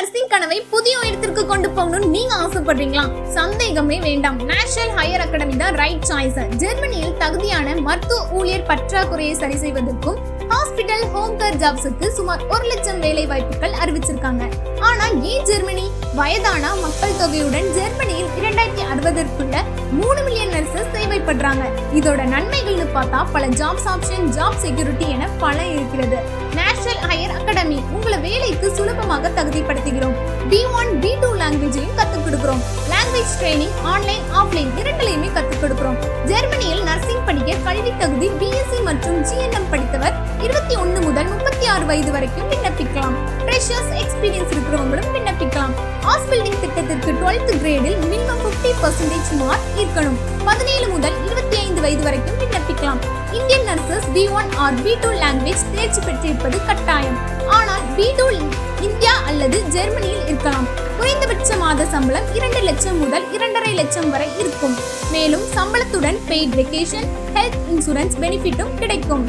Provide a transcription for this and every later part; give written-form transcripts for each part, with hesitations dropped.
Nursing கனவை புதிய உயரத்திற்கு கொண்டு போகணும்னு நீங்க ஆசைப்படுறீங்களா? சந்தேகமே வேண்டாம். நேஷனல் ஹையர் அகாடமி தான் ரைட் சாய்ஸ். ஜெர்மனியில் தகுதியான மருத்துவ ஊழியர் பற்றாக்குறையை சரி செய்வதற்கும் ஹாஸ்பிட்டல் ஹோம் கேர் ஜாப்ஸுக்கு சுமார் 1 லட்சம் வேலை வாய்ப்புகள் அறிவிச்சிருக்காங்க. ஆனா ஏன் ஜெர்மனி? வயதான மக்கள் தொகையுடன் ஜெர்மனியில் 2060ற்குள்ள 3 மில்லியன் நர்சஸ் தேவைப்படுறாங்க. இதோட நன்மைகள்னு பார்த்தா பல ஜாப்ஸ் ஆப்ஷன், ஜாப் செக்யூரிட்டி என பல இருக்கிறது. நேஷனல் ஹையர் அகாடமி உங்களை வேலைக்கு சுலபமாக தகுதிப்படுத்துகிறோம். B1, B2 லாங்குவேஜையும் கத்துக் கொடுக்கிறோம். லாங்குவேஜ் ட்ரைனிங் ஆன்லைன் ஆஃப்லைன் இரண்டிலையுமே கத்துக் கொடுக்கிறோம். ஜெர்மனியில் நர்சிங் படிக்க கல்வி தகுதி BSc மற்றும் GNM படித்தவர் 21 முதல் 36 வயது வரைக்கும் விண்ணப்பிக்கலாம். ஃப்ரெஷர்ஸ் எக்ஸ்பீரியன்ஸ் இருக்கிறவங்களும் விண்ணப்பிக்கலாம். ஹவுஸ் பில்டிங் திட்டத்திற்கு 12th கிரேடில் மினிமம் 50% மார்க் இருக்கணும். 17 முதல் 25 வயது வரைக்கும் விண்ணப்பிக்கலாம். Indian nurses B1 or B2 language தேர்ச்சி பெற்றிருப்பது கட்டாயம். ஆனால் B2 இந்தியா அல்லது ஜெர்மனியில் இருக்கலாம். குறைந்தபட்ச மாத சம்பளம் 2 லட்சம் முதல் 2.5 லட்சம் வரை இருக்கும். மேலும் சம்பளத்துடன் பெய்ட் வெக்கேஷன், ஹெல்த் இன்சூரன்ஸ் பெனிஃபிட்டும் கிடைக்கும்.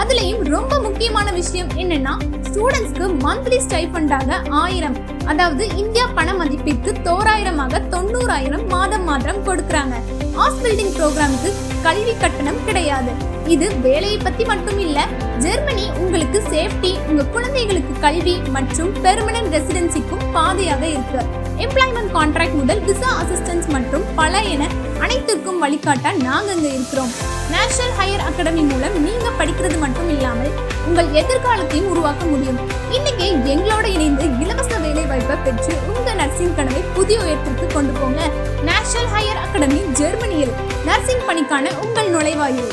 அதுலயும் ரொம்ப முக்கியமான விஷயம் என்னன்னா, ஸ்டூடெண்ட்ஸ்க்கு மந்த்லி ஸ்டைஃபண்டாக 1000, அதாவது இந்தியா பண மதிப்பிற்கு தோராயிரமாக 90,000 மாதம் கொடுக்கறாங்க. ஹவுஸ் பில்டிங் ப்ரோக்ராமுக்கு கல்வி கட்டணம் கிடையாது. இது வேலையை பத்தி மட்டும் இல்ல, ஜெர்மனி உங்களுக்கு சேஃப்டி, உங்க குழந்தைகளுக்கு கல்வி மற்றும் பெர்மனன்ட் ரெசிடென்சிக்கும் பாதையாக இருக்கு. எம்ப்ளாய்மெண்ட் கான்ட்ராக்ட் முதல் விசா அசிஸ்டன்ஸ் மற்றும் பல என அனைத்திற்கும் வழிகாட்ட நாங்க அங்க இருக்கிறோம். நேஷனல் ஹையர் அகாடமி மூலம் நீங்க படிக்கிறது மட்டும் இல்லாமல் உங்கள் எதிர்காலத்தையும் உருவாக்க முடியும். இன்னைக்கு எங்களோட இணைந்து இலவச வேலை வாய்ப்பை பெற்று உங்க நர்சிங் கனவை புதிய உயரத்திற்கு கொண்டு போங்க. நேஷனல் ஹையர் அகாடமி ஜெர்மனியில் நர்சிங் பணிக்கான உங்கள் நுழைவாயில்.